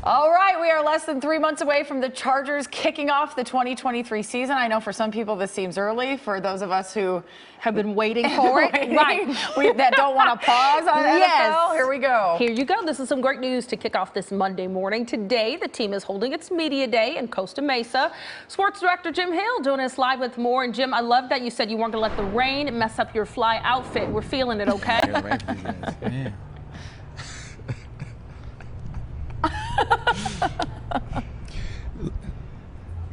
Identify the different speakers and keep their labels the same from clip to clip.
Speaker 1: All right, we are less than 3 months away from the Chargers kicking off the 2023 season. I know for some people this seems early. For those of us who
Speaker 2: have been waiting for it,
Speaker 1: right? That don't want to pause on NFL. Here we go.
Speaker 2: Here you go. This is some great news to kick off this Monday morning. Today, the team is holding its media day in Costa Mesa. Sports director Jim Hill joining us live with more. And Jim, I love that you said you weren't going to let the rain mess up your fly outfit. We're feeling it, okay?
Speaker 3: Yeah.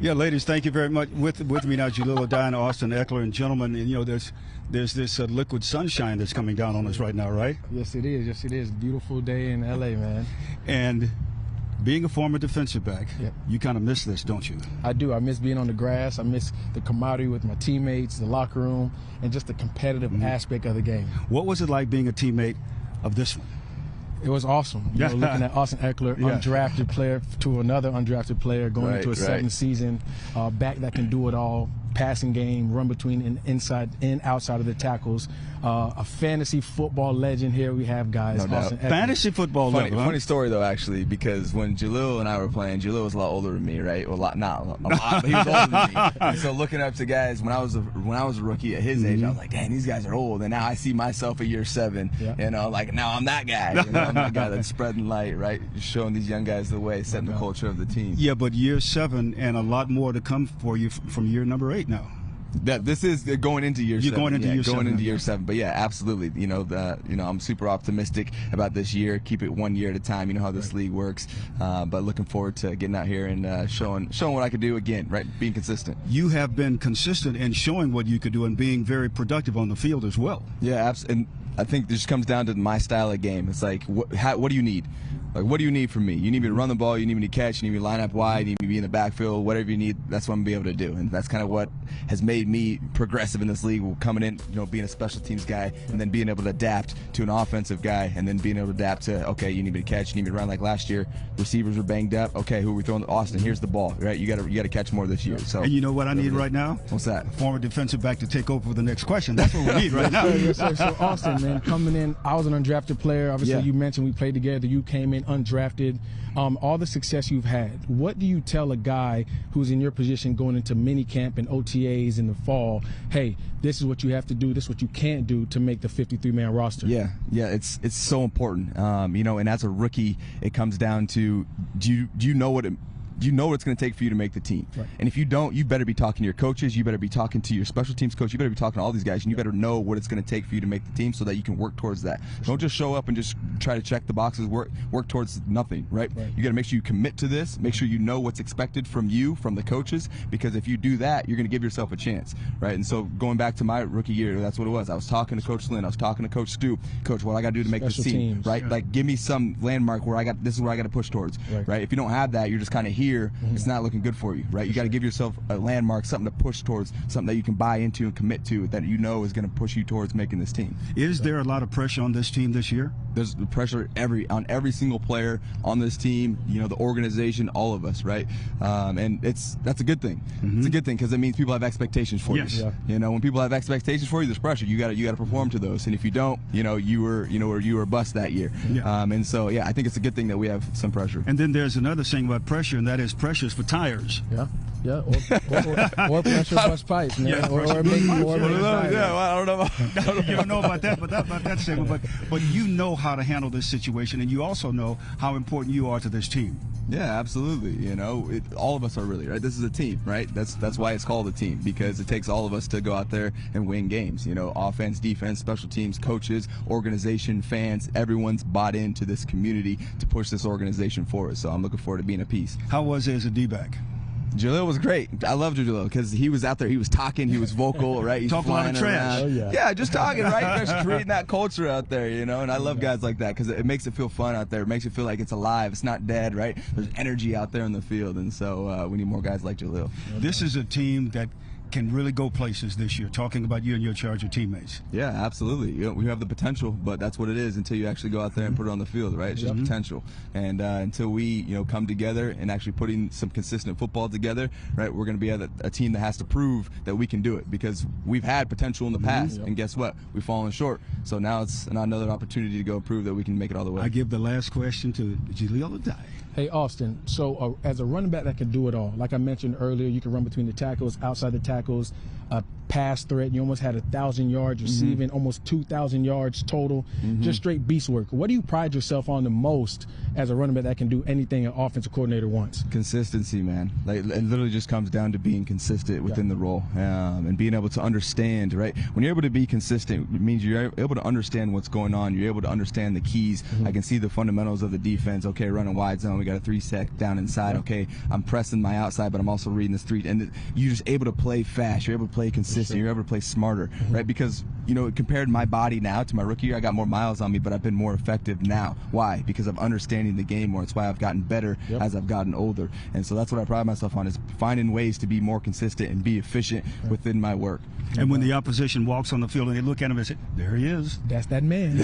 Speaker 4: Yeah, ladies, thank you very much. With me now, Jahleel Addae and Austin Ekeler, and gentlemen, and, you know, there's this liquid sunshine that's coming down on us right now, right?
Speaker 3: Yes, it is. Yes, it is. Beautiful day in LA, man.
Speaker 4: And being a former defensive back,
Speaker 3: yep,
Speaker 4: you kind of miss this, don't you?
Speaker 3: I do. I miss being on the grass. I miss the camaraderie with my teammates, the locker room, and just the competitive aspect of the game.
Speaker 4: What was it like being a teammate of this one?
Speaker 3: It was awesome. You know, looking at Austin Ekeler, undrafted player to another undrafted player, going into a second season, back that can do it all, passing game, run between and inside and outside of the tackles. A fantasy football legend here we have, guys. Austin Ekeler.
Speaker 4: Fantasy football legend.
Speaker 5: Funny story though, actually, because when Jahleel and I were playing, Jahleel was a lot older than me, right? Well, not a lot, but he was older than me. And so looking up to guys when I was a rookie at his age, I was like, dang, these guys are old. And now I see myself at year 7, you know, like now I'm that guy. You know, I'm the guy that's spreading light, right? Just showing these young guys the way, setting the culture of the team.
Speaker 4: Yeah, but year 7 and a lot more to come for you from year number 8 now.
Speaker 5: That this is going into year 7.
Speaker 4: You're going into year 7.
Speaker 5: Going into year 7. But yeah, absolutely. You know, I'm super optimistic about this year. Keep it 1 year at a time. You know how this league works. But looking forward to getting out here and showing what I could do again. Right, being consistent.
Speaker 4: You have been consistent in showing what you could do and being very productive on the field as well.
Speaker 5: Yeah, absolutely. And I think this comes down to my style of game. It's like, what do you need? Like, what do you need from me? You need me to run the ball, you need me to catch, you need me to line up wide, you need me to be in the backfield, whatever you need, that's what I'm going to be able to do. And that's kind of what has made me progressive in this league, coming in, you know, being a special teams guy, and then being able to adapt to an offensive guy, and then being able to adapt to, okay, you need me to catch, you need me to run like last year. Receivers were banged up. Okay, who are we throwing? Austin, here's the ball, right? You got to catch more this year. So.
Speaker 4: And you know what I need right now?
Speaker 5: What's that?
Speaker 4: A former defensive back to take over for the next question. That's what we need right now.
Speaker 3: So Austin, man, coming in, I was an undrafted player. Obviously, you mentioned we played together. You came in undrafted. All the success you've had, what do you tell a guy who's in your position going into mini camp and OTAs in the fall? Hey, this is what you have to do. This is what you can't do to make the 53-man roster.
Speaker 5: Yeah, it's so important. You know, and as a rookie, it comes down to do you know what it's going to take for you to make the team. Right. And if you don't, you better be talking to your coaches, you better be talking to your special teams coach, you better be talking to all these guys, and you better know what it's going to take for you to make the team so that you can work towards that. Don't just show up and just try to check the boxes, work towards nothing, right? You got to make sure you commit to this, make sure you know what's expected from you, from the coaches, because if you do that, you're going to give yourself a chance, right? And so going back to my rookie year, that's what it was. I was talking to Coach Lynn, I was talking to Coach Stu, Coach, what I got to do to make this team, right? Like, give me some landmark where this is where I got to push towards, right? If you don't have that, you're just kind of here, it's not looking good for you, right? You got to give yourself a landmark, something to push towards, something that you can buy into and commit to, that you know is going to push you towards making this team.
Speaker 4: Is there a lot of pressure on this team this year?
Speaker 5: There's pressure on every single player on this team, you know, the organization, all of us, right? And that's a good thing. It's a good thing because it means people have expectations for you. You know, when people have expectations for you, there's pressure. You got to perform to those, and if you don't, you know, you were a bust that year. And so yeah, I think it's a good thing that we have some pressure.
Speaker 4: And then there's another thing about pressure, and that is pressures for tires.
Speaker 3: Or pressure bust pipes, man.
Speaker 4: Well, I
Speaker 5: don't know about
Speaker 4: you don't know about that statement, but you know how to handle this situation, and you also know how important you are to this team.
Speaker 5: Yeah, absolutely. You know, all of us are really, right? This is a team, right? That's why it's called a team, because it takes all of us to go out there and win games. You know, offense, defense, special teams, coaches, organization, fans, everyone's bought into this community to push this organization forward. So I'm looking forward to being a piece.
Speaker 4: How was it as a D-back?
Speaker 5: Jahleel was great. I loved Jahleel because he was out there. He was talking. He was vocal, right? He's
Speaker 4: talking a lot of trash.
Speaker 5: Yeah, just talking, right? Just creating that culture out there, you know. And I love guys like that because it makes it feel fun out there. It makes it feel like it's alive. It's not dead, right? There's energy out there in the field, and so we need more guys like Jahleel.
Speaker 4: This is a team that can really go places this year, talking about you and your Charger teammates.
Speaker 5: Yeah, absolutely. We have the potential, but that's what it is until you actually go out there and put it on the field, right? It's just potential. And until we, come together and actually putting some consistent football together, right, we're going to be a team that has to prove that we can do it, because we've had potential in the past, and guess what? We've fallen short. So now it's another opportunity to go prove that we can make it all the way.
Speaker 4: I give the last question to Jahleel Addae.
Speaker 3: Hey, Austin, so as a running back that can do it all, like I mentioned earlier, you can run between the tackles, outside the tackles, pass threat. You almost had 1,000 yards receiving, almost 2,000 yards total, just straight beast work. What do you pride yourself on the most as a running back that can do anything an offensive coordinator wants?
Speaker 5: Consistency, man. Like, it literally just comes down to being consistent within the role, and being able to understand, right? When you're able to be consistent, it means you're able to understand what's going on. You're able to understand the keys. I can see the fundamentals of the defense. Okay, running wide zone, we got a 3-sec down inside. Okay, I'm pressing my outside, but I'm also reading this 3. And you're just able to play fast. You're able to play consistent. You're able to play smarter, right? Because, compared my body now to my rookie year, I got more miles on me, but I've been more effective now. Why? Because I'm understanding the game more. It's why I've gotten better as I've gotten older. And so that's what I pride myself on, is finding ways to be more consistent and be efficient within my work.
Speaker 4: And when the opposition walks on the field and they look at him and say, there he is.
Speaker 3: That's that man.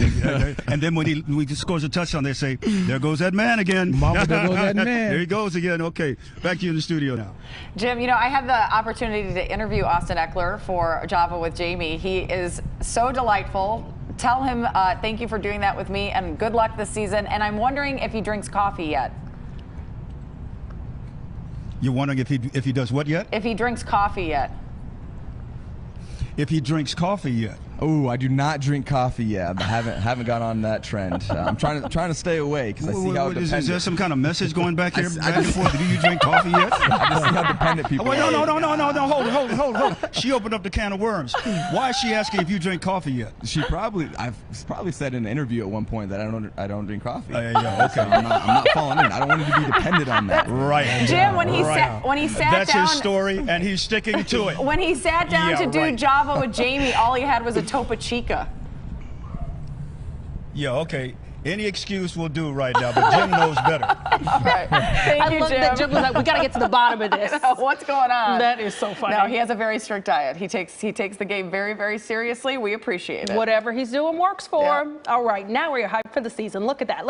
Speaker 4: And then when he scores a touchdown, they say, there goes that man again.
Speaker 3: Mama, there goes that man.
Speaker 4: There he goes again. Okay, back to you in the studio now.
Speaker 1: Jim, I had the opportunity to interview Austin Ekeler for Java with Jamie. He is so delightful. Tell him thank you for doing that with me, and good luck this season. And I'm wondering if he drinks coffee yet.
Speaker 4: You're wondering if he does what yet?
Speaker 1: If he drinks coffee yet.
Speaker 4: If he drinks coffee yet.
Speaker 5: Oh, I do not drink coffee yet. I haven't got on that trend. I'm trying to stay away, because I see how dependent.
Speaker 4: Is there some kind of message going back here back and forth? Do you drink coffee yet?
Speaker 5: I just see how dependent people are.
Speaker 4: No, hold. She opened up the can of worms. Why is she asking if you drink coffee yet?
Speaker 5: I've probably said in an interview at one point that I don't drink coffee.
Speaker 4: Yeah, okay.
Speaker 5: So I'm not falling in. I don't want you to be dependent on that.
Speaker 4: Right.
Speaker 1: Jim, when he sat
Speaker 4: That's
Speaker 1: down,
Speaker 4: his story, and he's sticking to it.
Speaker 1: When he sat down to do Java with Jamie, all he had was a Topo Chica.
Speaker 4: Yeah, okay. Any excuse will do right now, but Jim knows better.
Speaker 1: Right. Thank you,
Speaker 2: love
Speaker 1: Jim.
Speaker 2: that Jim was like, we got to get to the bottom of this.
Speaker 1: What's going on?
Speaker 2: That is so funny.
Speaker 1: No, he has a very strict diet. He takes the game very, very seriously. We appreciate it.
Speaker 2: Whatever he's doing works for him. All right, now we're hyped for the season. Look at that.